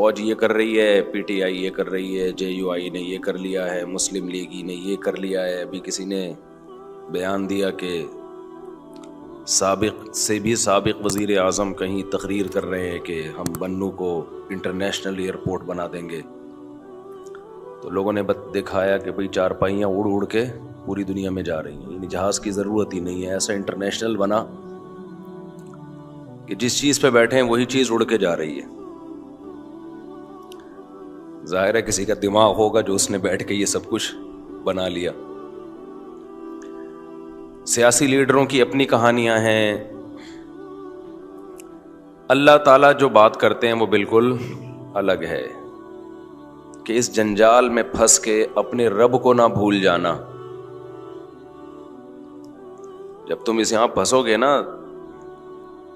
فوج یہ کر رہی ہے، پی ٹی آئی یہ کر رہی ہے، جے یو آئی نے یہ کر لیا ہے، مسلم لیگی نے یہ کر لیا ہے. ابھی کسی نے بیان دیا کہ سابق سے بھی سابق وزیر اعظم کہیں تقریر کر رہے ہیں کہ ہم بنو کو انٹرنیشنل ایئرپورٹ بنا دیں گے. تو لوگوں نے دکھایا کہ بھئی چارپائیاں اڑ اڑ کے پوری دنیا میں جا رہی ہیں، یعنی جہاز کی ضرورت ہی نہیں ہے. ایسا انٹرنیشنل بنا کہ جس چیز پہ بیٹھے ہیں وہی چیز اڑ کے جا رہی ہے. ظاہر ہے کسی کا دماغ ہوگا جو اس نے بیٹھ کے یہ سب کچھ بنا لیا. سیاسی لیڈروں کی اپنی کہانیاں ہیں. اللہ تعالیٰ جو بات کرتے ہیں وہ بالکل الگ ہے کہ اس جنجال میں پھنس کے اپنے رب کو نہ بھول جانا. جب تم اس یہاں پھنسو گے نا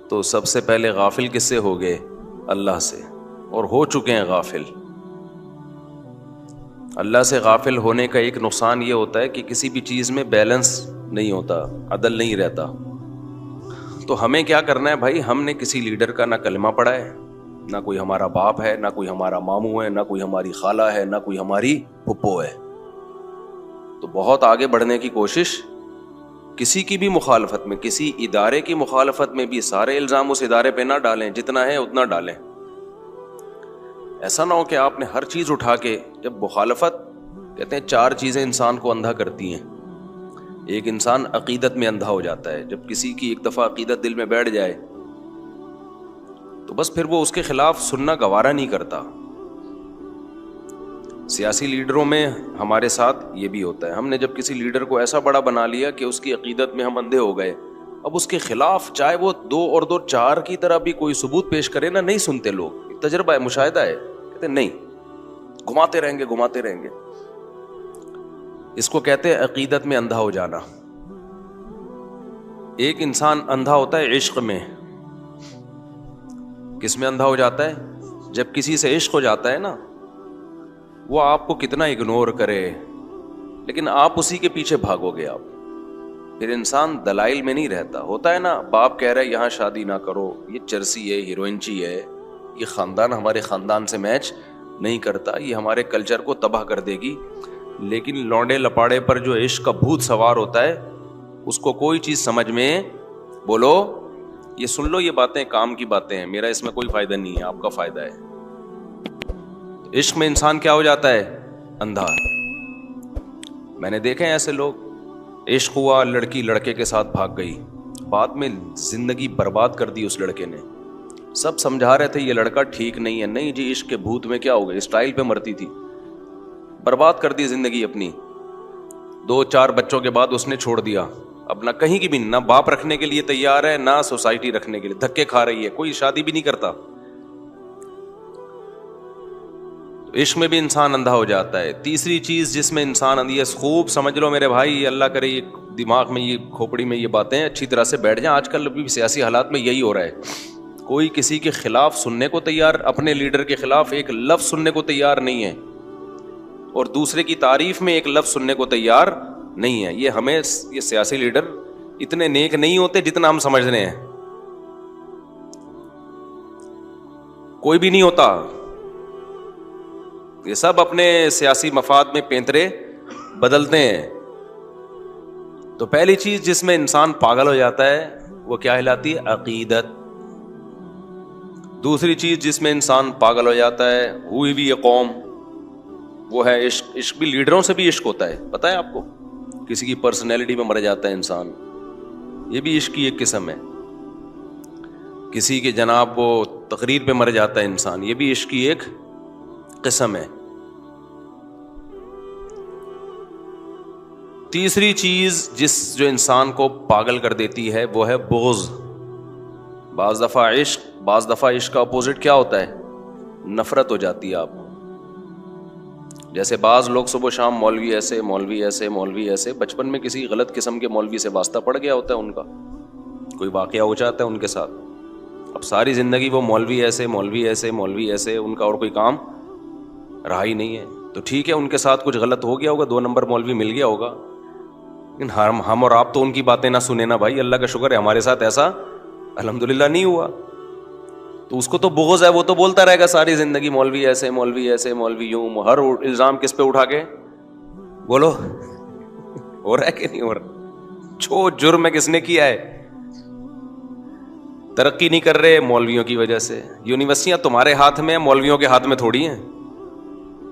تو سب سے پہلے غافل کس سے ہوگے؟ اللہ سے، اور ہو چکے ہیں غافل. اللہ سے غافل ہونے کا ایک نقصان یہ ہوتا ہے کہ کسی بھی چیز میں بیلنس نہیں ہوتا، عدل نہیں رہتا. تو ہمیں کیا کرنا ہے بھائی؟ ہم نے کسی لیڈر کا نہ کلمہ پڑھا ہے، نہ کوئی ہمارا باپ ہے، نہ کوئی ہمارا ماموں ہے، نہ کوئی ہماری خالہ ہے، نہ کوئی ہماری پھپھو ہے. تو بہت آگے بڑھنے کی کوشش کسی کی بھی مخالفت میں، کسی ادارے کی مخالفت میں بھی سارے الزام اس ادارے پہ نہ ڈالیں، جتنا ہے اتنا ڈالیں. ایسا نہ ہو کہ آپ نے ہر چیز اٹھا کے، جب مخالفت کہتے ہیں 4 چیزیں انسان کو اندھا کرتی ہیں. ایک انسان عقیدت میں اندھا ہو جاتا ہے. جب کسی کی ایک دفعہ عقیدت دل میں بیٹھ جائے تو بس پھر وہ اس کے خلاف سننا گوارا نہیں کرتا. سیاسی لیڈروں میں ہمارے ساتھ یہ بھی ہوتا ہے. ہم نے جب کسی لیڈر کو ایسا بڑا بنا لیا کہ اس کی عقیدت میں ہم اندھے ہو گئے، اب اس کے خلاف چاہے وہ 2 اور 2 4 کی طرح بھی کوئی ثبوت پیش کرے نا، نہیں سنتے لوگ. تجربہ ہے، مشاہدہ ہے، کہتے نہیں، گھماتے رہیں گے. اس کو کہتے ہیں عقیدت میں اندھا ہو جانا. ایک انسان اندھا ہوتا ہے عشق میں. کس میں اندھا ہو جاتا ہے؟ جب کسی سے عشق ہو جاتا ہے نا، وہ آپ کو کتنا اگنور کرے لیکن آپ اسی کے پیچھے بھاگو گے. آپ پھر انسان دلائل میں نہیں رہتا. ہوتا ہے نا، باپ کہہ رہا ہے یہاں شادی نہ کرو، یہ چرسی ہے، ہیروئنچی ہے، یہ خاندان ہمارے خاندان سے میچ نہیں کرتا، یہ ہمارے کلچر کو تباہ کر دے گی. لیکن لونڈے لپاڑے پر جو عشق کا بھوت سوار ہوتا ہے، اس کو کوئی چیز سمجھ میں، بولو یہ سن لو، یہ باتیں کام کی باتیں ہیں، میرا اس میں کوئی فائدہ نہیں ہے، آپ کا فائدہ ہے. عشق میں انسان کیا ہو جاتا ہے؟ اندھا. میں نے دیکھے ایسے لوگ، عشق ہوا، لڑکی لڑکے کے ساتھ بھاگ گئی، بعد میں زندگی برباد کر دی اس لڑکے نے. سب سمجھا رہے تھے یہ لڑکا ٹھیک نہیں ہے، نہیں جی عشق کے بھوت میں کیا ہو گیا، اسٹائل پہ مرتی تھی، برباد کر دی زندگی اپنی. 2 4 بچوں کے بعد اس نے چھوڑ دیا. اب نہ کہیں کی بھی، نہ باپ رکھنے کے لیے تیار ہے، نہ سوسائٹی رکھنے کے لیے، دھکے کھا رہی ہے، کوئی شادی بھی نہیں کرتا. عشق میں بھی انسان اندھا ہو جاتا ہے. تیسری چیز جس میں انسان یہ خوب سمجھ لو میرے بھائی، اللہ کرے یہ دماغ میں، یہ کھوپڑی میں یہ باتیں اچھی طرح سے بیٹھ جائیں. آج کل بھی سیاسی حالات میں یہی ہو رہا ہے، کوئی کسی کے خلاف سننے کو تیار، اپنے لیڈر کے خلاف ایک لفظ سننے کو تیار نہیں ہے، اور دوسرے کی تعریف میں ایک لفظ سننے کو تیار نہیں ہے. یہ ہمیں، یہ سیاسی لیڈر اتنے نیک نہیں ہوتے جتنا ہم سمجھ رہے ہیں. کوئی بھی نہیں ہوتا، یہ سب اپنے سیاسی مفاد میں پینترے بدلتے ہیں. تو پہلی چیز جس میں انسان پاگل ہو جاتا ہے وہ کیا کہلاتی ہے؟ عقیدت. دوسری چیز جس میں انسان پاگل ہو جاتا ہے، ہوئی بھی یہ قوم، وہ ہے عشق. عشق بھی لیڈروں سے بھی عشق ہوتا ہے، پتہ ہے آپ کو؟ کسی کی پرسنالٹی میں مر جاتا ہے انسان، یہ بھی عشق کی ایک قسم ہے. کسی کے جناب وہ تقریر پہ مر جاتا ہے انسان، یہ بھی عشق کی ایک قسم ہے. تیسری چیز جو انسان کو پاگل کر دیتی ہے وہ ہے بغض. بعض دفعہ عشق کا اپوزٹ کیا ہوتا ہے؟ نفرت ہو جاتی ہے آپ کو. جیسے بعض لوگ صبح شام مولوی ایسے، مولوی ایسے، مولوی ایسے، بچپن میں کسی غلط قسم کے مولوی سے واسطہ پڑ گیا ہوتا ہے ان کا، کوئی واقعہ ہو جاتا ہے ان کے ساتھ، اب ساری زندگی وہ مولوی ایسے، مولوی ایسے، مولوی ایسے، ان کا اور کوئی کام رہا ہی نہیں ہے. تو ٹھیک ہے ان کے ساتھ کچھ غلط ہو گیا ہوگا، 2 نمبر مولوی مل گیا ہوگا، لیکن ہم اور آپ تو ان کی باتیں نہ سنیں نا بھائی. اللہ کا شکر ہے ہمارے ساتھ ایسا الحمدللہ نہیں ہوا. تو اس کو تو بغض ہے, وہ تو بولتا رہے گا ساری زندگی مولوی ایسے, مولوی ایسے, مولوی یوں. ہر الزام کس پہ اٹھا کے بولو, ہو رہا ہے کہ نہیں ہو رہا؟ جو جرم ہے کس نے کیا ہے؟ ترقی نہیں کر رہے مولویوں کی وجہ سے. یونیورسٹیاں تمہارے ہاتھ میں, مولویوں کے ہاتھ میں تھوڑی ہیں.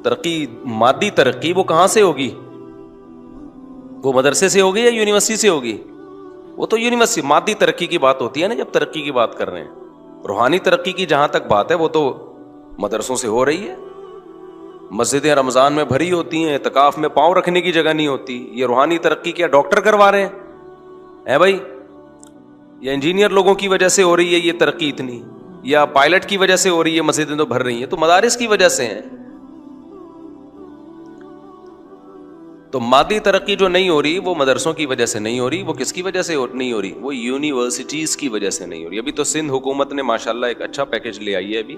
ترقی, مادی ترقی وہ کہاں سے ہوگی؟ وہ مدرسے سے ہوگی یا یونیورسٹی سے ہوگی؟ وہ تو یونیورسٹی. مادی ترقی کی بات ہوتی ہے نا جب ترقی کی بات کر رہے ہیں. روحانی ترقی کی جہاں تک بات ہے وہ تو مدرسوں سے ہو رہی ہے. مسجدیں رمضان میں بھری ہوتی ہیں, اعتکاف میں پاؤں رکھنے کی جگہ نہیں ہوتی. یہ روحانی ترقی کیا ڈاکٹر کروا رہے ہیں بھائی؟ یا انجینئر لوگوں کی وجہ سے ہو رہی ہے یہ ترقی اتنی, یا پائلٹ کی وجہ سے ہو رہی ہے مسجدیں تو بھر رہی ہیں؟ تو مدارس کی وجہ سے ہیں. تو مادی ترقی جو نہیں ہو رہی وہ مدرسوں کی وجہ سے نہیں ہو رہی. وہ کس کی وجہ سے نہیں ہو رہی؟ وہ یونیورسٹیز کی وجہ سے نہیں ہو رہی. ابھی تو سندھ حکومت نے ماشاءاللہ ایک اچھا پیکج لے آئی ہے. ابھی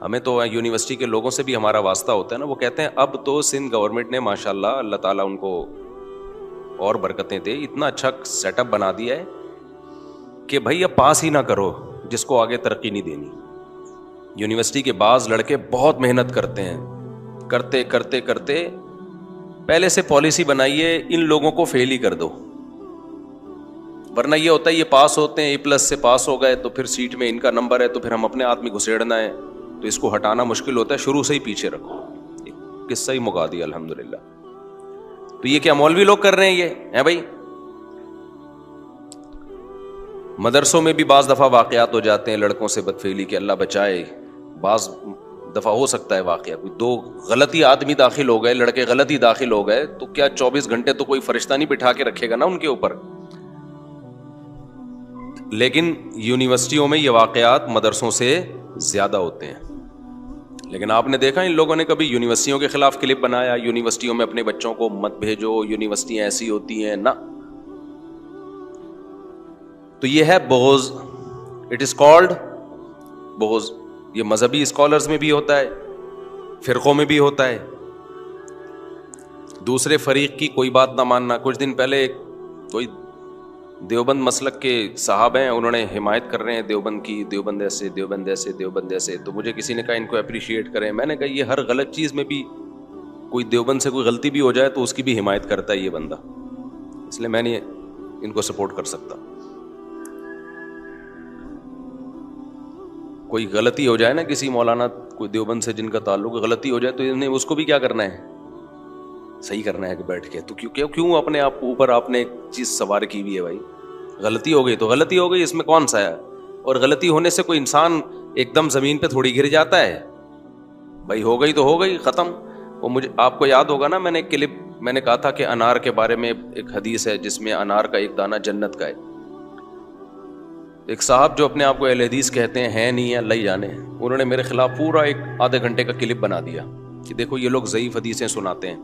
ہمیں تو یونیورسٹی کے لوگوں سے بھی ہمارا واسطہ ہوتا ہے نا, وہ کہتے ہیں اب تو سندھ گورنمنٹ نے ماشاءاللہ, اللہ تعالیٰ ان کو اور برکتیں دے, اتنا اچھا سیٹ اپ بنا دیا ہے کہ بھائی اب پاس ہی نہ کرو جس کو آگے ترقی نہیں دینی. یونیورسٹی کے بعض لڑکے بہت محنت کرتے ہیں, کرتے کرتے کرتے پہلے سے پالیسی بنائیے ان لوگوں کو فیل ہی کر دو, ورنہ یہ ہوتا ہے یہ پاس ہوتے ہیں, A+ سے پاس ہو گئے تو پھر سیٹ میں ان کا نمبر ہے تو پھر ہم اپنے آدمی گھسیڑنا ہے, تو اس کو ہٹانا مشکل ہوتا ہے. شروع سے ہی پیچھے رکھو. قصہ ہی مکا دیا الحمدللہ. تو یہ کیا مولوی لوگ کر رہے ہیں یہ ہے بھائی؟ مدرسوں میں بھی بعض دفعہ واقعات ہو جاتے ہیں لڑکوں سے بدفعلی کے, اللہ بچائے. بعض دفعہ ہو سکتا ہے واقعہ, کوئی دو غلطی آدمی داخل ہو گئے, لڑکے غلط ہی داخل ہو گئے, تو کیا 24 گھنٹے تو کوئی فرشتہ نہیں بٹھا کے رکھے گا نا ان کے اوپر. لیکن یونیورسٹیوں میں یہ واقعات مدرسوں سے زیادہ ہوتے ہیں. لیکن آپ نے دیکھا ان لوگوں نے کبھی یونیورسٹیوں کے خلاف کلپ بنایا, یونیورسٹیوں میں اپنے بچوں کو مت بھیجو, یونیورسٹیاں ایسی ہوتی ہیں نا. تو یہ ہے بغض. اٹ از کالڈ بغض. یہ مذہبی اسکالرز میں بھی ہوتا ہے, فرقوں میں بھی ہوتا ہے. دوسرے فریق کی کوئی بات نہ ماننا. کچھ دن پہلے کوئی دیوبند مسلک کے صاحب ہیں, انہوں نے حمایت کر رہے ہیں دیوبند کی, دیوبند ایسے, دیوبند ایسے, دیوبند ایسے. تو مجھے کسی نے کہا ان کو اپریشیٹ کریں. میں نے کہا یہ ہر غلط چیز میں بھی کوئی دیوبند سے کوئی غلطی بھی ہو جائے تو اس کی بھی حمایت کرتا ہے یہ بندہ, اس لیے میں نہیں ان کو سپورٹ کر سکتا. کوئی غلطی ہو جائے نا کسی مولانا کوئی دیوبند سے جن کا تعلق غلطی ہو جائے تو انہیں اس کو بھی کیا کرنا ہے, صحیح کرنا ہے کہ بیٹھ کے. تو کیوں اپنے آپ اوپر آپ نے ایک چیز سوار کی ہوئی ہے بھائی؟ غلطی ہو گئی تو غلطی ہو گئی, اس میں کون سا ہے؟ اور غلطی ہونے سے کوئی انسان ایک دم زمین پہ تھوڑی گر جاتا ہے بھائی, ہو گئی تو ہو گئی, ختم. وہ مجھے آپ کو یاد ہوگا نا, میں نے ایک کلپ میں نے کہا تھا کہ انار کے بارے میں ایک حدیث ہے جس میں انار کا ایک دانہ جنت کا ہے. ایک صاحب جو اپنے آپ کو اہل حدیث کہتے ہیں نہیں ہے, اللہ ہی جانے, انہوں نے میرے خلاف پورا ایک آدھے گھنٹے کا کلپ بنا دیا کہ دیکھو یہ لوگ ضعیف حدیثیں سناتے ہیں,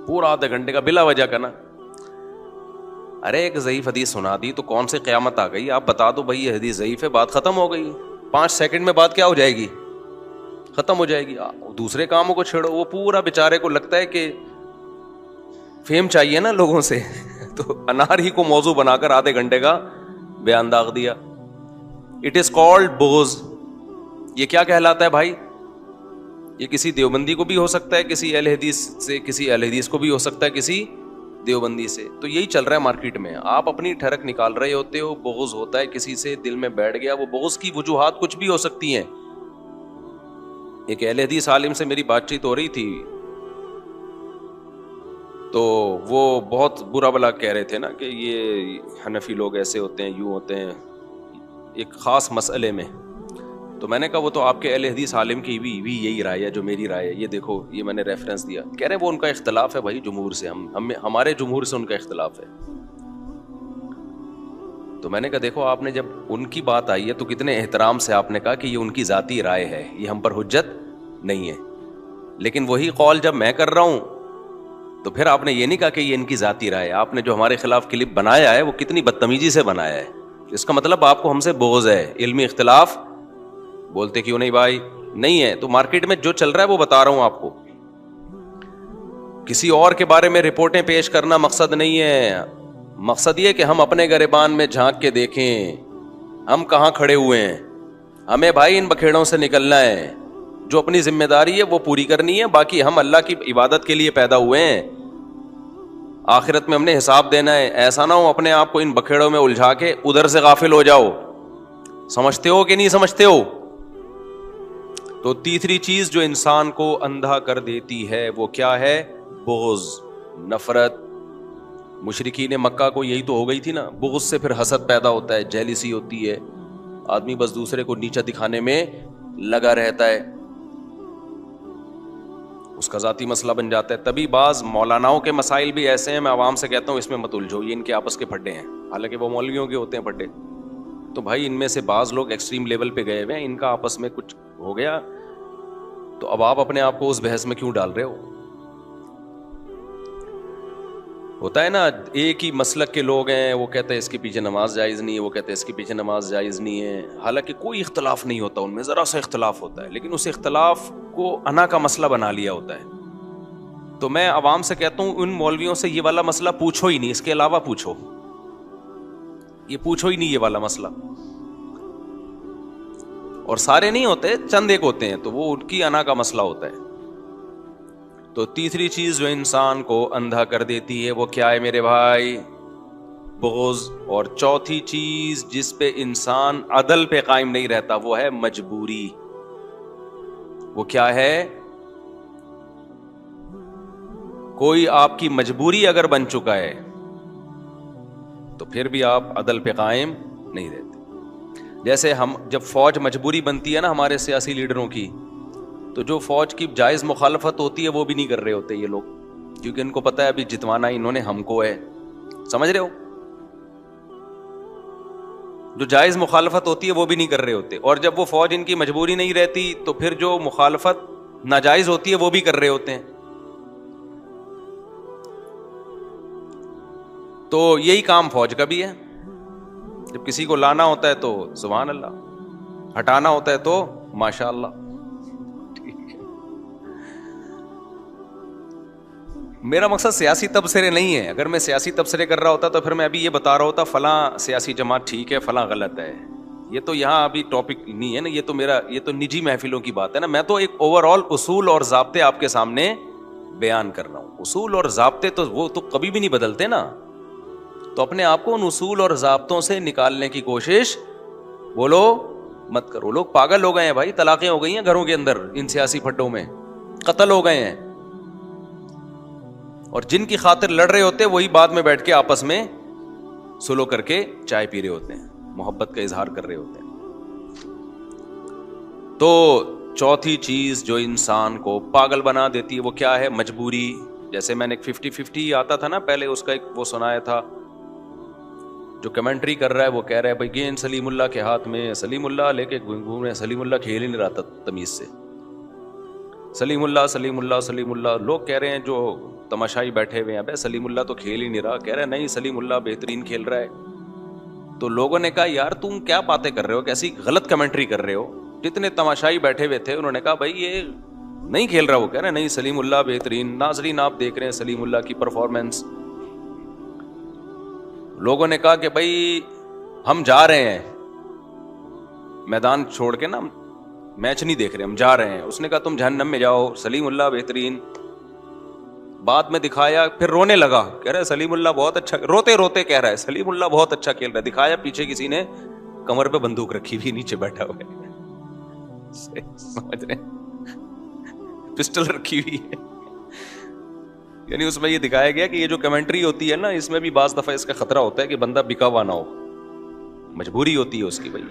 پورا آدھے گھنٹے کا بلا وجہ کا نا. ارے ایک ضعیف حدیث سنا دی تو کون سے قیامت آ گئی؟ آپ بتا دو بھائی یہ حدیث ضعیف ہے, بات ختم ہو گئی. 5 سیکنڈ میں بات کیا ہو جائے گی؟ ختم ہو جائے گی. دوسرے کاموں کو چھیڑو. وہ پورا بیچارے کو لگتا ہے کہ فیم چاہیے نا لوگوں سے تو انار ہی کو موضوع بنا کر آدھے گھنٹے کا بیان داغ دیا. اٹ از کالڈ بغض. یہ کیا کہلاتا ہے بھائی؟ یہ کسی دیوبندی کو بھی ہو سکتا ہے, کسی اہل حدیث سے, کسی اہل حدیث کو بھی ہو سکتا ہے کسی دیوبندی سے. تو یہی چل رہا ہے مارکیٹ میں. آپ اپنی ٹھڑک نکال رہے ہوتے ہو, بغض ہوتا ہے کسی سے, دل میں بیٹھ گیا. وہ بغض کی وجوہات کچھ بھی ہو سکتی ہیں. ایک اہل حدیث عالم سے میری بات چیت ہو رہی تھی تو وہ بہت برا بلا کہہ رہے تھے نا کہ یہ حنفی لوگ ایسے ہوتے ہیں, یوں ہوتے ہیں ایک خاص مسئلے میں. تو میں نے کہا وہ تو آپ کے اہل حدیث عالم کی بھی یہی رائے ہے جو میری رائے ہے. یہ دیکھو یہ میں نے ریفرنس دیا. کہہ رہے وہ ان کا اختلاف ہے بھائی جمہور سے, ہمارے جمہور سے ان کا اختلاف ہے. تو میں نے کہا دیکھو آپ نے جب ان کی بات آئی ہے تو کتنے احترام سے آپ نے کہا کہ یہ ان کی ذاتی رائے ہے, یہ ہم پر حجت نہیں ہے. لیکن وہی قول جب میں کر رہا ہوں تو پھر آپ نے یہ نہیں کہا کہ یہ ان کی ذاتی رائے ہے. آپ نے جو ہمارے خلاف کلپ بنایا ہے وہ کتنی بدتمیزی سے بنایا ہے. اس کا مطلب آپ کو ہم سے بغض ہے. علمی اختلاف بولتے کیوں نہیں بھائی؟ نہیں ہے. تو مارکیٹ میں جو چل رہا ہے وہ بتا رہا ہوں آپ کو. کسی اور کے بارے میں رپورٹیں پیش کرنا مقصد نہیں ہے. مقصد یہ کہ ہم اپنے گریبان میں جھانک کے دیکھیں ہم کہاں کھڑے ہوئے ہیں. ہمیں بھائی ان بکھیڑوں سے نکلنا ہے. جو اپنی ذمہ داری ہے وہ پوری کرنی ہے. باقی ہم اللہ کی عبادت کے لیے پیدا ہوئے ہیں, آخرت میں ہم نے حساب دینا ہے. ایسا نہ ہو اپنے آپ کو ان بکھیڑوں میں الجھا کے ادھر سے غافل ہو جاؤ. سمجھتے ہو کہ نہیں سمجھتے ہو؟ تو تیسری چیز جو انسان کو اندھا کر دیتی ہے وہ کیا ہے؟ بغض, نفرت. مشرکین مکہ کو یہی تو ہو گئی تھی نا. بغض سے پھر حسد پیدا ہوتا ہے, جیلسی ہوتی ہے, آدمی بس دوسرے کو نیچا دکھانے میں لگا رہتا ہے, اس کا ذاتی مسئلہ بن جاتا ہے. تبھی بعض مولاناؤں کے مسائل بھی ایسے ہیں, میں عوام سے کہتا ہوں اس میں مت الجھو, یہ ان کے آپس کے پھڈے ہیں, حالانکہ وہ مولویوں کے ہوتے ہیں پھڈے. تو بھائی ان میں سے بعض لوگ ایکسٹریم لیول پہ گئے ہوئے ہیں, ان کا آپس میں کچھ ہو گیا, تو اب آپ اپنے آپ کو اس بحث میں کیوں ڈال رہے ہو؟ ہوتا ہے نا, ایک ہی مسلک کے لوگ ہیں, وہ کہتے ہیں اس کے پیچھے نماز جائز نہیں ہے, وہ کہتے ہیں اس کے پیچھے نماز جائز نہیں ہے, حالانکہ کوئی اختلاف نہیں ہوتا ان میں, ذرا سا اختلاف ہوتا ہے, لیکن اس اختلاف کو انا کا مسئلہ بنا لیا ہوتا ہے. تو میں عوام سے کہتا ہوں ان مولویوں سے یہ والا مسئلہ پوچھو ہی نہیں, اس کے علاوہ پوچھو, یہ پوچھو ہی نہیں یہ والا مسئلہ. اور سارے نہیں ہوتے, چند ایک ہوتے ہیں, تو وہ ان کی انا کا مسئلہ ہوتا ہے. تو تیسری چیز جو انسان کو اندھا کر دیتی ہے وہ کیا ہے میرے بھائی؟ بغض. اور چوتھی چیز جس پہ انسان عدل پہ قائم نہیں رہتا وہ ہے مجبوری. وہ کیا ہے؟ کوئی آپ کی مجبوری اگر بن چکا ہے تو پھر بھی آپ عدل پہ قائم نہیں رہتے. جیسے ہم جب فوج مجبوری بنتی ہے نا ہمارے سیاسی لیڈروں کی, تو جو فوج کی جائز مخالفت ہوتی ہے وہ بھی نہیں کر رہے ہوتے یہ لوگ, کیونکہ ان کو پتا ہے ابھی جتوانا انہوں نے ہم کو ہے. سمجھ رہے ہو؟ جو جائز مخالفت ہوتی ہے وہ بھی نہیں کر رہے ہوتے, اور جب وہ فوج ان کی مجبوری نہیں رہتی تو پھر جو مخالفت ناجائز ہوتی ہے وہ بھی کر رہے ہوتے ہیں. تو یہی کام فوج کا بھی ہے. جب کسی کو لانا ہوتا ہے تو سبحان اللہ, ہٹانا ہوتا ہے تو ماشاء اللہ. میرا مقصد سیاسی تبصرے نہیں ہے. اگر میں سیاسی تبصرے کر رہا ہوتا تو پھر میں ابھی یہ بتا رہا ہوتا فلاں سیاسی جماعت ٹھیک ہے فلاں غلط ہے. یہ تو یہاں ابھی ٹاپک نہیں ہے نا, یہ تو نجی محفلوں کی بات ہے نا. میں تو ایک اوور آل اصول اور ضابطے آپ کے سامنے بیان کر رہا ہوں. اصول اور ضابطے تو وہ تو کبھی بھی نہیں بدلتے نا. تو اپنے آپ کو ان اصول اور ضابطوں سے نکالنے کی کوشش بولو مت کرو. لوگ پاگل ہو گئے ہیں بھائی, طلاقیں ہو گئی ہیں گھروں کے اندر, ان سیاسی پھڈوں میں قتل ہو گئے ہیں, اور جن کی خاطر لڑ رہے ہوتے وہی بعد میں بیٹھ کے آپس میں سلو کر کے چائے پی رہے ہوتے ہیں, محبت کا اظہار کر رہے ہوتے ہیں. تو چوتھی چیز جو انسان کو پاگل بنا دیتی ہے وہ کیا ہے؟ مجبوری. جیسے میں نے 50-50 آتا تھا نا پہلے, اس کا ایک وہ سنایا تھا, جو کمنٹری کر رہا ہے وہ کہہ رہا ہے بھائی گیند سلیم اللہ کے ہاتھ میں, سلیم اللہ لے کے گھوم رہے, سلیم اللہ کھیل ہی نہیں رہا تھا تمیز سے, سلیم اللہ سلیم اللہ سلیم اللہ. لوگ کہہ رہے ہیں جو تماشائی بیٹھے ہوئے ہیں بھائی سلیم اللہ تو کھیل ہی نہیں رہا, کہہ رہے ہیں نہیں سلیم اللہ بہترین کھیل رہا ہے. تو لوگوں نے کہا یار تم کیا باتیں کر رہے ہو, کیسی غلط کمنٹری کر رہے ہو. جتنے تماشائی بیٹھے ہوئے تھے انہوں نے کہا بھائی یہ نہیں کھیل رہا, وہ کہہ رہے ہیں نہیں سلیم اللہ بہترین. ناظرین آپ دیکھ رہے ہیں سلیم اللہ کی پرفارمنس. لوگوں نے کہا کہ بھائی ہم جا رہے ہیں میدان چھوڑ کے نا, میچ نہیں دیکھ رہے, ہم جا رہے ہیں. اس نے کہا تم جہنم میں جاؤ, سلیم اللہ بہترین. بعد میں دکھایا, پھر رونے لگا, کہہ رہا ہے سلیم اللہ بہت اچھا, روتے روتے کہہ رہا ہے سلیم اللہ بہت اچھا کھیل رہا ہے. دکھایا پیچھے کسی نے کمر پہ بندوق رکھی ہوئی, نیچے بیٹھا ہوا ہے, سمجھ رہے, پسٹل رکھی ہوئی ہے. یعنی اس میں یہ دکھایا گیا کہ یہ جو کمنٹری ہوتی ہے نا, اس میں بھی بعض دفعہ اس کا خطرہ ہوتا ہے کہ بندہ بکا ہوا نہ ہو, مجبوری ہوتی ہے اس کی. بھائی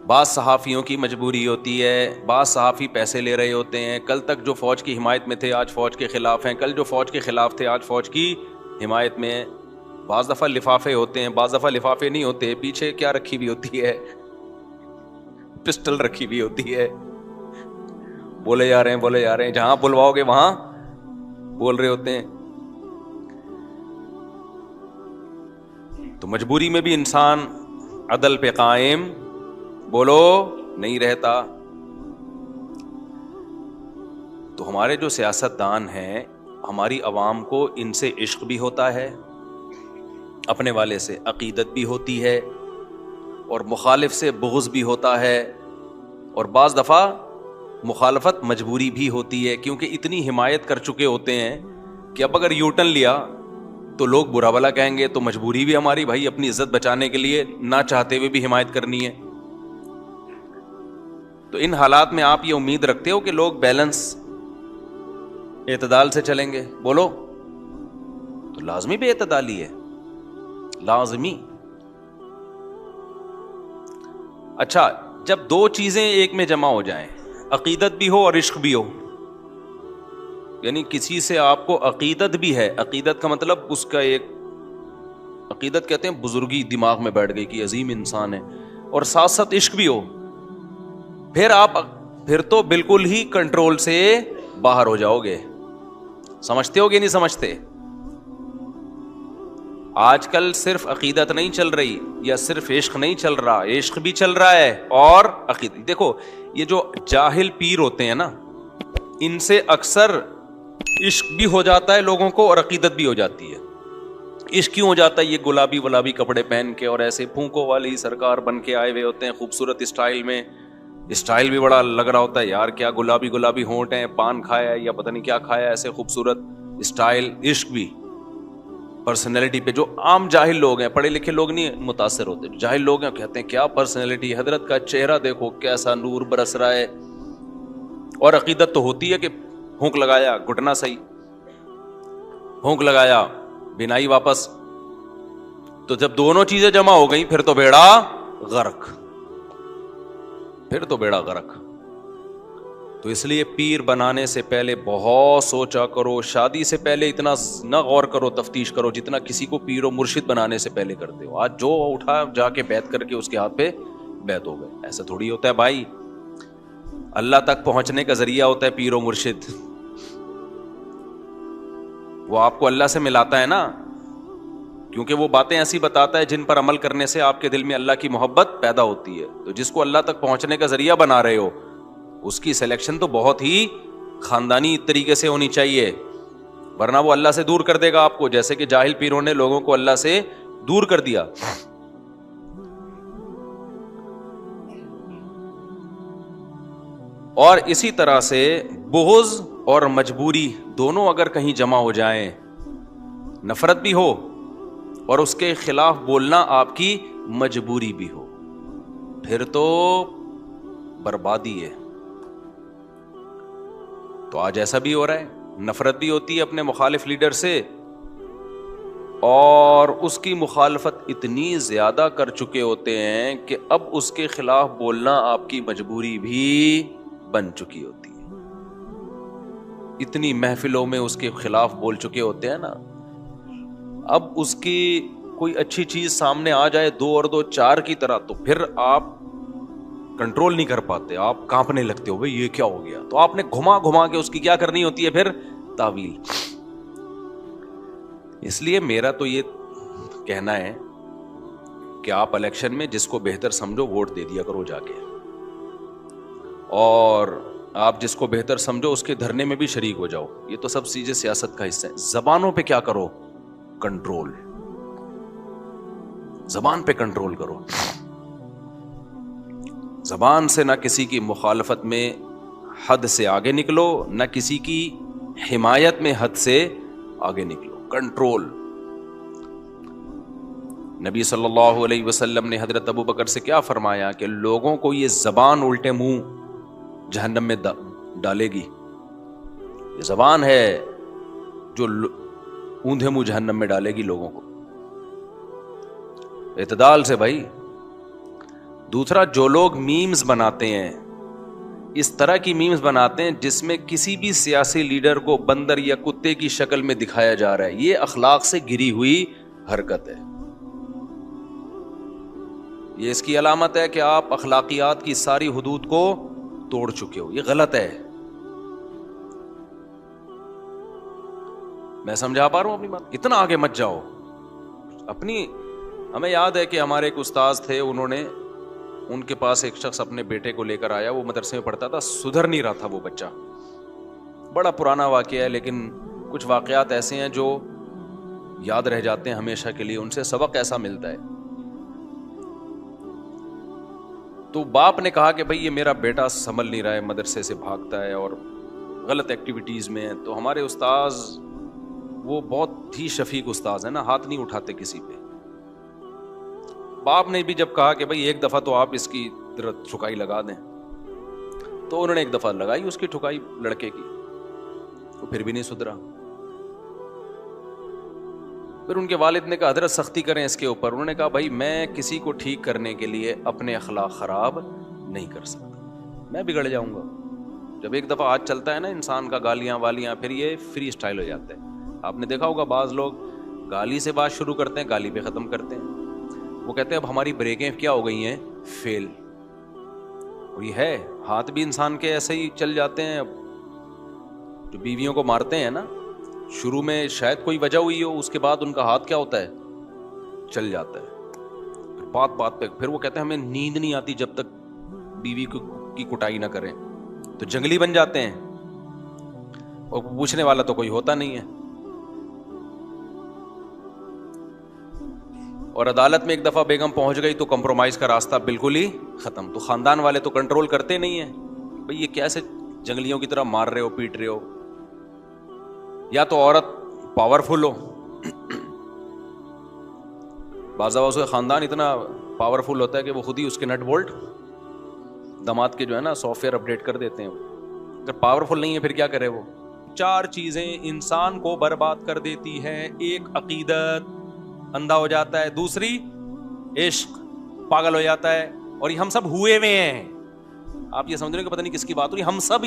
بعض صحافیوں کی مجبوری ہوتی ہے, بعض صحافی پیسے لے رہے ہوتے ہیں. کل تک جو فوج کی حمایت میں تھے آج فوج کے خلاف ہیں, کل جو فوج کے خلاف تھے آج فوج کی حمایت میں. بعض دفعہ لفافے ہوتے ہیں, بعض دفعہ لفافے نہیں ہوتے. پیچھے کیا رکھی ہوئی ہوتی ہے؟ پسٹل رکھی ہوئی ہوتی ہے. بولے جا رہے ہیں, جہاں بلواؤ گے وہاں بول رہے ہوتے ہیں. تو مجبوری میں بھی انسان عدل پہ قائم بولو نہیں رہتا. تو ہمارے جو سیاست دان ہیں, ہماری عوام کو ان سے عشق بھی ہوتا ہے, اپنے والے سے عقیدت بھی ہوتی ہے, اور مخالف سے بغض بھی ہوتا ہے، اور بعض دفعہ مخالفت مجبوری بھی ہوتی ہے، کیونکہ اتنی حمایت کر چکے ہوتے ہیں کہ اب اگر یو ٹرن لیا تو لوگ برا بھلا کہیں گے، تو مجبوری بھی ہماری بھائی اپنی عزت بچانے کے لیے نہ چاہتے ہوئے بھی حمایت کرنی ہے۔ تو ان حالات میں آپ یہ امید رکھتے ہو کہ لوگ بیلنس اعتدال سے چلیں گے؟ بولو، تو لازمی بے اعتدالی ہے، لازمی۔ اچھا، جب دو چیزیں ایک میں جمع ہو جائیں، عقیدت بھی ہو اور عشق بھی ہو، یعنی کسی سے آپ کو عقیدت بھی ہے، عقیدت کا مطلب اس کا ایک، عقیدت کہتے ہیں بزرگی دماغ میں بیٹھ گئی کہ عظیم انسان ہے، اور ساتھ ساتھ عشق بھی ہو، پھر تو بالکل ہی کنٹرول سے باہر ہو جاؤ گے۔ سمجھتے ہو کہ نہیں سمجھتے؟ آج کل صرف عقیدت نہیں چل رہی، یا صرف عشق نہیں چل رہا، عشق بھی چل رہا ہے اور عقیدت۔ دیکھو یہ جو جاہل پیر ہوتے ہیں نا، ان سے اکثر عشق بھی ہو جاتا ہے لوگوں کو اور عقیدت بھی ہو جاتی ہے۔ عشق کیوں ہو جاتا ہے؟ یہ گلابی کپڑے پہن کے اور ایسے پھونکوں والی سرکار بن کے آئے ہوئے ہوتے ہیں، خوبصورت اسٹائل میں، اسٹائل بھی بڑا لگ رہا ہوتا ہے، یار کیا گلابی ہونٹ ہیں، پان کھایا ہے یا پتہ نہیں کیا کھایا ہے، ایسے خوبصورت اسٹائل۔ عشق بھی پرسنالٹی پہ، جو عام جاہل لوگ ہیں، پڑھے لکھے لوگ نہیں متاثر ہوتے، جاہل لوگ ہیں کہتے ہیں کیا پرسنالٹی، حضرت کا چہرہ دیکھو کیسا نور برس رہا ہے، اور عقیدت تو ہوتی ہے کہ پھونک لگایا گھٹنا صحیح، پھونک لگایا بینائی واپس۔ تو جب دونوں چیزیں جمع ہو گئیں پھر تو بیڑا غرق، پھر تو بیڑا غرق۔ تو اس لیے پیر بنانے سے پہلے بہت سوچا کرو، شادی سے پہلے اتنا نہ غور کرو، تفتیش کرو جتنا کسی کو پیر و مرشد بنانے سے پہلے کرتے ہو۔ آج جو اٹھا جا کے بیعت کر کے اس کے ہاتھ پہ بیعت ہو گئے، ایسا تھوڑی ہوتا ہے بھائی۔ اللہ تک پہنچنے کا ذریعہ ہوتا ہے پیر و مرشد، وہ آپ کو اللہ سے ملاتا ہے نا، کیونکہ وہ باتیں ایسی بتاتا ہے جن پر عمل کرنے سے آپ کے دل میں اللہ کی محبت پیدا ہوتی ہے۔ تو جس کو اللہ تک پہنچنے کا ذریعہ بنا رہے ہو، اس کی سلیکشن تو بہت ہی خاندانی طریقے سے ہونی چاہیے، ورنہ وہ اللہ سے دور کر دے گا آپ کو، جیسے کہ جاہل پیروں نے لوگوں کو اللہ سے دور کر دیا۔ اور اسی طرح سے بغض اور مجبوری دونوں اگر کہیں جمع ہو جائیں، نفرت بھی ہو اور اس کے خلاف بولنا آپ کی مجبوری بھی ہو، پھر تو بربادی ہے۔ تو آج ایسا بھی ہو رہا ہے، نفرت بھی ہوتی ہے اپنے مخالف لیڈر سے، اور اس کی مخالفت اتنی زیادہ کر چکے ہوتے ہیں کہ اب اس کے خلاف بولنا آپ کی مجبوری بھی بن چکی ہوتی ہے۔ اتنی محفلوں میں اس کے خلاف بول چکے ہوتے ہیں نا، اب اس کی کوئی اچھی چیز سامنے آ جائے 2 اور 2 4 کی طرح، تو پھر آپ کنٹرول نہیں کر پاتے، آپ کانپنے لگتے ہو، بھئی یہ کیا ہو گیا؟ تو آپ نے گھما کے اس کی کیا کرنی ہوتی ہے پھر؟ تعویل۔ اس لیے میرا تو یہ کہنا ہے کہ آپ الیکشن میں جس کو بہتر سمجھو ووٹ دے دیا کرو جا کے، اور آپ جس کو بہتر سمجھو اس کے دھرنے میں بھی شریک ہو جاؤ، یہ تو سب چیزیں سیاست کا حصہ ہے۔ زبانوں پہ کیا کرو؟ کنٹرول، زبان پہ کنٹرول کرو، زبان سے نہ کسی کی مخالفت میں حد سے آگے نکلو، نہ کسی کی حمایت میں حد سے آگے نکلو، کنٹرول۔ نبی صلی اللہ علیہ وسلم نے حضرت ابو بکر سے کیا فرمایا کہ لوگوں کو یہ زبان الٹے منہ جہنم میں ڈالے گی، یہ زبان ہے جو اوندھے منہ جہنم میں ڈالے گی لوگوں کو۔ اعتدال سے بھائی۔ دوسرا، جو لوگ میمز بناتے ہیں، اس طرح کی میمز بناتے ہیں جس میں کسی بھی سیاسی لیڈر کو بندر یا کتے کی شکل میں دکھایا جا رہا ہے، یہ اخلاق سے گری ہوئی حرکت ہے۔ یہ اس کی علامت ہے کہ آپ اخلاقیات کی ساری حدود کو توڑ چکے ہو، یہ غلط ہے۔ میں سمجھا پا رہا ہوں اپنی بات؟ اتنا آگے مت جاؤ اپنی۔ ہمیں یاد ہے کہ ہمارے ایک استاذ تھے، انہوں نے، ان کے پاس ایک شخص اپنے بیٹے کو لے کر آیا، وہ مدرسے میں پڑھتا تھا، سدھر نہیں رہا تھا وہ بچہ، بڑا پرانا واقعہ ہے لیکن کچھ واقعات ایسے ہیں جو یاد رہ جاتے ہیں ہمیشہ کے لیے، ان سے سبق ایسا ملتا ہے۔ تو باپ نے کہا کہ بھائی یہ میرا بیٹا سنبھل نہیں رہا ہے, مدرسے سے بھاگتا ہے اور غلط ایکٹیویٹیز میں ہے. تو ہمارے استاذ وہ بہت ہی شفیق استاذ ہیں نا, ہاتھ نہیں اٹھاتے کسی پہ. باپ نے بھی جب کہا کہ بھائی ایک دفعہ تو آپ اس کی ٹھکائی لگا دیں, تو انہوں نے ایک دفعہ لگائی اس کی ٹھکائی لڑکے کی, وہ پھر بھی نہیں سدھرا. پھر ان کے والد نے کہا حضرت سختی کریں اس کے اوپر. انہوں نے کہا بھائی میں کسی کو ٹھیک کرنے کے لیے اپنے اخلاق خراب نہیں کر سکتا, میں بگڑ جاؤں گا. جب ایک دفعہ ہاتھ چلتا ہے نا انسان کا, گالیاں والیاں, پھر یہ فری اسٹائل ہو جاتا ہے. آپ نے دیکھا ہوگا بعض لوگ گالی سے بات شروع کرتے ہیں, گالی پہ ختم کرتے ہیں. وہ کہتے ہیں اب ہماری بریکیں کیا ہو گئی ہیں, فیل. اور یہ ہے, ہاتھ بھی انسان کے ایسے ہی چل جاتے ہیں. جو بیویوں کو مارتے ہیں نا, شروع میں شاید کوئی وجہ ہوئی ہو, اس کے بعد ان کا ہاتھ کیا ہوتا ہے, چل جاتا ہے. پھر بات بات پہ پھر وہ کہتے ہیں ہمیں نیند نہیں آتی جب تک بیوی کی کٹائی نہ کریں. تو جنگلی بن جاتے ہیں, اور پوچھنے والا تو کوئی ہوتا نہیں ہے. اور عدالت میں ایک دفعہ بیگم پہنچ گئی تو کمپرومائز کا راستہ بالکل ہی ختم. تو خاندان والے تو کنٹرول کرتے نہیں ہیں, بھئی یہ کیسے جنگلیوں کی طرح مار رہے ہو, پیٹ رہے ہو. یا تو عورت پاورفل ہو, بعض اوقات اس کا خاندان اتنا پاورفل ہوتا ہے کہ وہ خود ہی اس کے نٹ بولٹ داماد کے جو ہے نا سافٹ ویئر اپڈیٹ کر دیتے ہیں. اگر پاورفل نہیں ہے پھر کیا کرے وہ. 4 چیزیں انسان کو برباد کر دیتی ہیں. ایک عقیدت, اندھا ہو جاتا ہے. دوسری عشق, پاگل ہو جاتا ہے. اور یہ ہم سب ہوئے ہوئے ہیں. آپ یہ سمجھ رہے ہیں کہ پتہ نہیں کس کی بات ہو رہی, ہم سب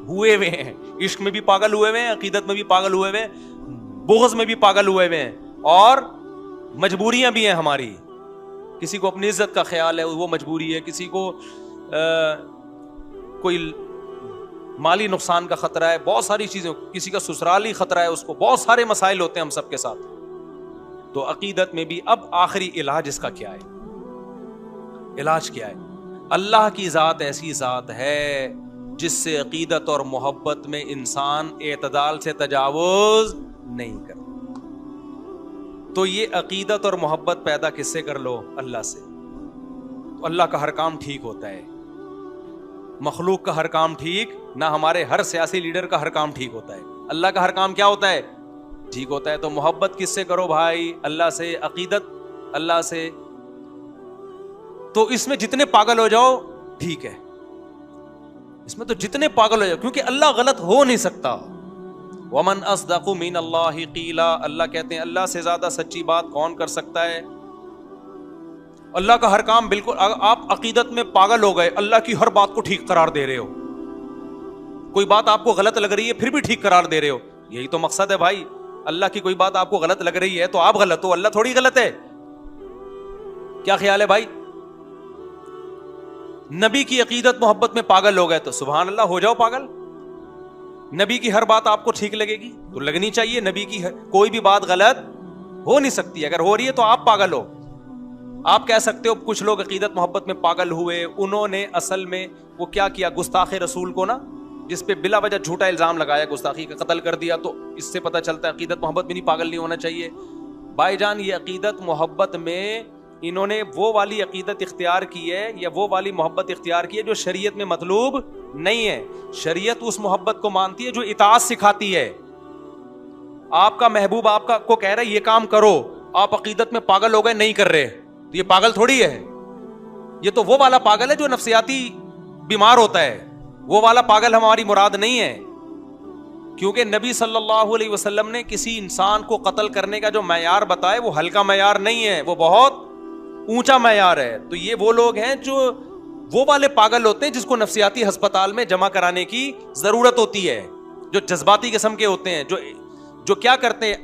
ہوئے ہوئے ہیں. عشق میں بھی پاگل ہوئے ہوئے ہیں, عقیدت میں بھی پاگل ہوئے ہوئے ہیں, بغض میں بھی پاگل ہوئے ہوئے ہیں, اور مجبوریاں بھی ہیں ہماری. کسی کو اپنی عزت کا خیال ہے, وہ مجبوری ہے. کسی کو کوئی مالی نقصان کا خطرہ ہے, بہت ساری چیزیں. کسی کا سسرالی خطرہ ہے, اس کو بہت سارے مسائل ہوتے ہیں ہم سب کے ساتھ. تو عقیدت میں بھی. اب آخری علاج اس کا کیا ہے, علاج کیا ہے؟ اللہ کی ذات ایسی ذات ہے جس سے عقیدت اور محبت میں انسان اعتدال سے تجاوز نہیں کرتا. تو یہ عقیدت اور محبت پیدا کس سے کر لو؟ اللہ سے. تو اللہ کا ہر کام ٹھیک ہوتا ہے, مخلوق کا ہر کام ٹھیک نہ. ہمارے ہر سیاسی لیڈر کا ہر کام ٹھیک ہوتا ہے, اللہ کا ہر کام کیا ہوتا ہے, ٹھیک ہوتا ہے. تو محبت کس سے کرو بھائی؟ اللہ سے. عقیدت اللہ سے. تو اس میں جتنے پاگل ہو جاؤ ٹھیک ہے, اس میں تو جتنے پاگل ہو جاؤ, کیونکہ اللہ غلط ہو نہیں سکتا. وَمَنْ أَصْدَقُ مِنَ اللَّهِ قِيلًا, اللہ کہتے ہیں اللہ سے زیادہ سچی بات کون کر سکتا ہے. اللہ کا ہر کام بالکل. آپ عقیدت میں پاگل ہو گئے, اللہ کی ہر بات کو ٹھیک قرار دے رہے ہو. کوئی بات آپ کو غلط لگ رہی ہے پھر بھی ٹھیک قرار دے رہے ہو. یہی تو مقصد ہے بھائی. اللہ کی کوئی بات آپ کو غلط لگ رہی ہے تو آپ غلط ہو, اللہ تھوڑی غلط ہے. کیا خیال ہے بھائی؟ نبی کی عقیدت محبت میں پاگل ہو گئے تو سبحان اللہ, ہو جاؤ پاگل. نبی کی ہر بات آپ کو ٹھیک لگے گی تو لگنی چاہیے. نبی کی کوئی بھی بات غلط ہو نہیں سکتی. اگر ہو رہی ہے تو آپ پاگل ہو. آپ کہہ سکتے ہو کچھ لوگ عقیدت محبت میں پاگل ہوئے, انہوں نے اصل میں وہ کیا کیا, گستاخ رسول کو نا, جس پہ بلا وجہ جھوٹا الزام لگایا, گستاخی کا قتل کر دیا. تو اس سے پتہ چلتا ہے عقیدت محبت میں نہیں, پاگل نہیں ہونا چاہیے. بھائی جان, یہ عقیدت محبت میں انہوں نے وہ والی عقیدت اختیار کی ہے یا وہ والی محبت اختیار کی ہے جو شریعت میں مطلوب نہیں ہے. شریعت اس محبت کو مانتی ہے جو اطاعت سکھاتی ہے. آپ کا محبوب آپ کا کو کہہ رہا ہے یہ کام کرو, آپ عقیدت میں پاگل ہو گئے, نہیں کر رہے, تو یہ پاگل تھوڑی ہے. یہ تو وہ والا پاگل ہے جو نفسیاتی بیمار ہوتا ہے. وہ والا پاگل ہماری مراد نہیں ہے. کیونکہ نبی صلی اللہ علیہ وسلم نے کسی انسان کو قتل کرنے کا جو معیار بتایا وہ ہلکا معیار نہیں ہے, وہ بہت اونچا معیار ہے. تو یہ وہ لوگ ہیں جو وہ والے پاگل ہوتے ہیں جس کو نفسیاتی ہسپتال میں جمع کرانے کی ضرورت ہوتی ہے, جو جذباتی قسم کے ہوتے ہیں, جو کیا کرتے ہیں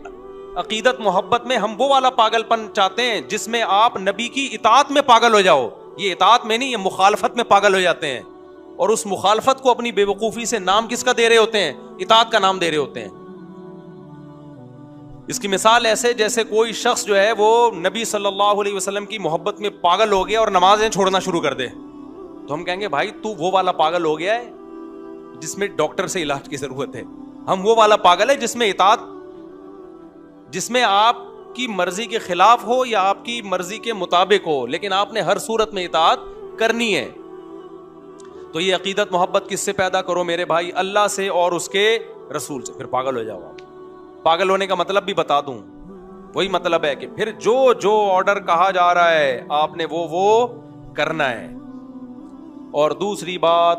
عقیدت محبت میں. ہم وہ والا پاگل پن چاہتے ہیں جس میں آپ نبی کی اطاعت میں پاگل ہو جاؤ. یہ اطاعت میں نہیں, یہ مخالفت میں پاگل ہو جاتے ہیں. اور اس مخالفت کو اپنی بے وقوفی سے نام کس کا دے رہے ہوتے ہیں؟ اطاعت کا نام دے رہے ہوتے ہیں. اس کی مثال ایسے جیسے کوئی شخص جو ہے وہ نبی صلی اللہ علیہ وسلم کی محبت میں پاگل ہو گیا اور نمازیں چھوڑنا شروع کر دے, تو ہم کہیں گے بھائی تو وہ والا پاگل ہو گیا ہے جس میں ڈاکٹر سے علاج کی ضرورت ہے. ہم وہ والا پاگل ہے جس میں اطاعت, جس میں آپ کی مرضی کے خلاف ہو یا آپ کی مرضی کے مطابق ہو, لیکن آپ نے ہر صورت میں اطاعت کرنی ہے. تو یہ عقیدت محبت کس سے پیدا کرو میرے بھائی؟ اللہ سے اور اس کے رسول سے. پھر پاگل ہو جاؤ آپ. پاگل ہونے کا مطلب بھی بتا دوں, وہی مطلب ہے کہ پھر جو آرڈر کہا جا رہا ہے آپ نے وہ کرنا ہے. اور دوسری بات,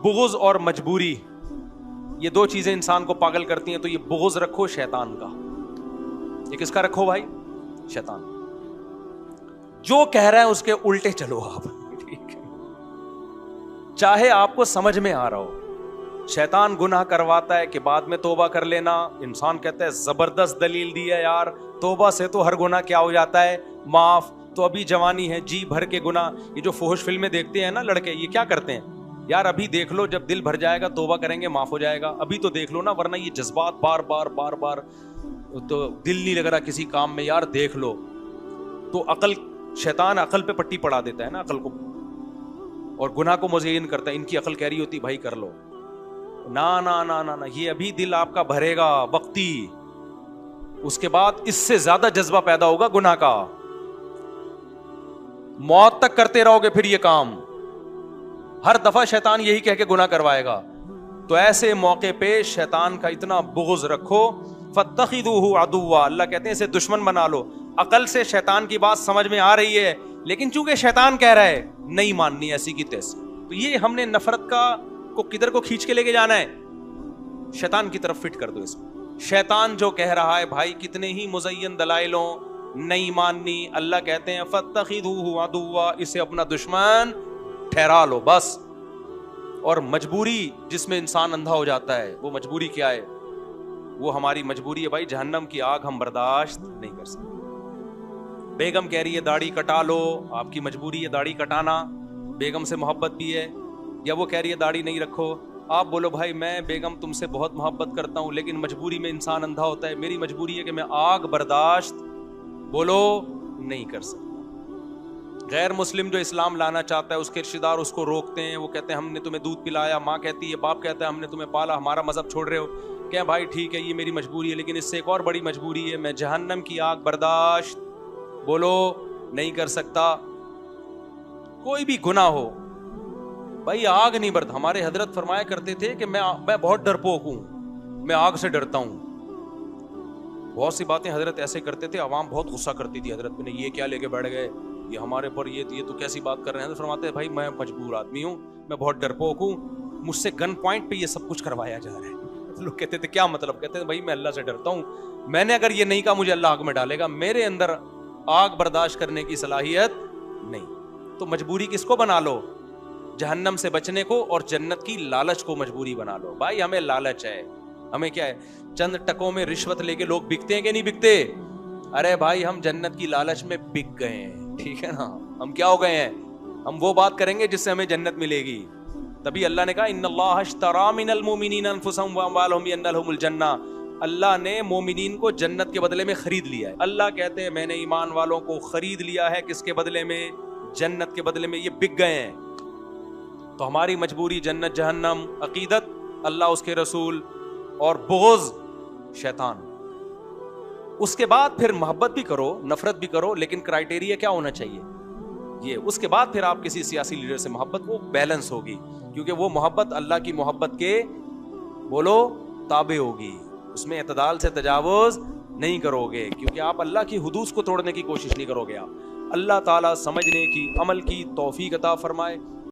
بغض اور مجبوری, یہ دو چیزیں انسان کو پاگل کرتی ہیں. تو یہ بغض رکھو شیطان کا. یہ کس کا رکھو بھائی؟ شیطان. جو کہہ رہا ہے اس کے الٹے چلو آپ, ٹھیک ہے, چاہے آپ کو سمجھ میں آ رہا ہو. شیطان گناہ کرواتا ہے کہ بعد میں توبہ کر لینا. انسان کہتا ہے زبردست دلیل دی ہے یار, توبہ سے تو ہر گناہ کیا ہو جاتا ہے؟ معاف. تو ابھی جوانی ہے, جی بھر کے گناہ. یہ جو فحش فلمیں دیکھتے ہیں نا لڑکے, یہ کیا کرتے ہیں یار؟ ابھی دیکھ لو, جب دل بھر جائے گا توبہ کریں گے معاف ہو جائے گا. ابھی تو دیکھ لو نا, ورنہ یہ جذبات بار بار تو دل نہیں لگ رہا کسی کام میں, یار دیکھ لو. تو عقل, شیطان عقل پہ پٹی پڑا دیتا ہے نا عقل کو, اور گناہ کو مزین کرتا ہے. ان کی عقل کہہ رہی ہوتی بھائی کر لو. نا نا نا نا نا, یہ ابھی دل آپ کا بھرے گا وقتی, اس کے بعد اس سے زیادہ جذبہ پیدا ہوگا گناہ کا. موت تک کرتے رہو گے پھر یہ کام. ہر دفعہ شیطان یہی کہہ کے گناہ کروائے گا. تو ایسے موقع پہ شیطان کا اتنا بغض رکھو. فاتخذوہ عدوا, اللہ کہتے ہیں اسے دشمن بنا لو. عقل سے شیطان کی بات سمجھ میں آ رہی ہے, لیکن چونکہ شیطان کہہ رہا ہے نہیں ماننی ایسی کی تیسی. تو یہ ہم نے نفرت کو کدھر کو کھینچ کے لے کے جانا ہے؟ شیطان کی طرف فٹ کر دو اس میں. شیطان جو کہہ رہا ہے بھائی کتنے ہی مزین دلائلوں, نہیں ماننی, اللہ کہتے ہیں فاتخذوہ عدوا, اسے اپنا دشمن ٹھہرا لو بس. اور مجبوری جس میں انسان اندھا ہو جاتا ہے, وہ مجبوری کیا ہے؟ وہ ہماری مجبوری ہے بھائی, جہنم کی آگ ہم برداشت نہیں کر سکتے. بیگم کہہ رہی ہے داڑھی کٹا لو, آپ کی مجبوری ہے داڑھی کٹانا, بیگم سے محبت بھی ہے. یا وہ کہہ رہی ہے داڑھی نہیں رکھو, آپ بولو بھائی میں بیگم تم سے بہت محبت کرتا ہوں, لیکن مجبوری میں انسان اندھا ہوتا ہے. میری مجبوری ہے کہ میں آگ برداشت بولو نہیں کر سکتا. غیر مسلم جو اسلام لانا چاہتا ہے, اس کے رشتہ دار اس کو روکتے ہیں, وہ کہتے ہیں ہم نے تمہیں دودھ پلایا, ماں کہتی ہے, باپ کہتا ہے ہم نے تمہیں پالا, ہمارا مذہب چھوڑ رہے ہو. کہ بھائی ٹھیک ہے یہ میری مجبوری ہے, لیکن اس سے ایک اور بڑی مجبوری ہے, میں جہنم کی آگ برداشت بولو نہیں کر سکتا. کوئی بھی گناہ ہو بھائی, آگ نہیں برتا. ہمارے حضرت فرمایا کرتے تھے کہ میں بہت ڈرپوک ہوں, میں آگ سے ڈرتا ہوں. بہت سی باتیں حضرت ایسے کرتے تھے, عوام بہت غصہ کرتی تھی حضرت نے, یہ کیا لے کے بیٹھ گئے, یہ ہمارے پر یہ تو کیسی بات کر رہے ہیں. حضرت فرماتے ہیں بھائی میں مجبور آدمی ہوں, میں بہت ڈرپوک ہوں, مجھ سے گن پوائنٹ پہ یہ سب کچھ کروایا جا رہا ہے. لوگ کہتے تھے کیا مطلب؟ کہتے ہیں بھائی میں اللہ سے ڈرتا ہوں, میں نے اگر یہ نہیں کہا مجھے اللہ آگ میں ڈالے گا, میرے اندر آگ برداشت کرنے کی صلاحیت نہیں. تو مجبوری کس کو بنا لو؟ جہنم سے بچنے کو اور جنت کی لالچ کو مجبوری بنا لو. بھائی ہمیں لالچ ہے, ہمیں کیا ہے, چند ٹکوں میں رشوت لے کے لوگ بکتے ہیں کہ نہیں بکتے؟ ارے بھائی ہم جنت کی لالچ میں بک گئے ہیں, ٹھیک ہے نا. ہم کیا ہو گئے ہیں؟ ہم وہ بات کریں گے جس سے ہمیں جنت ملے گی. تبھی اللہ نے کہا ان اللہ اشتری من المؤمنین انفسهم واموالهم بان لهم الجنہ, اللہ نے مومنین کو جنت کے بدلے میں خرید لیا ہے. اللہ کہتے ہیں میں نے ایمان والوں کو خرید لیا ہے, کس کے بدلے میں؟ جنت کے بدلے میں. یہ بک گئے ہیں. تو ہماری مجبوری جنت جہنم, عقیدت اللہ اس کے رسول, اور بغض شیطان. اس کے بعد پھر محبت بھی کرو, نفرت بھی کرو, لیکن کرائٹیریا کیا ہونا چاہیے یہ. اس کے بعد پھر آپ کسی سیاسی لیڈر سے محبت, وہ بیلنس ہوگی, کیونکہ وہ محبت اللہ کی محبت کے بولو تابع ہوگی, اس میں اعتدال سے تجاوز نہیں کرو گے, کیونکہ آپ اللہ کی حدود کو توڑنے کی کوشش نہیں کرو گے. آپ اللہ تعالیٰ سمجھنے کی, عمل کی توفیق عطا فرمائے.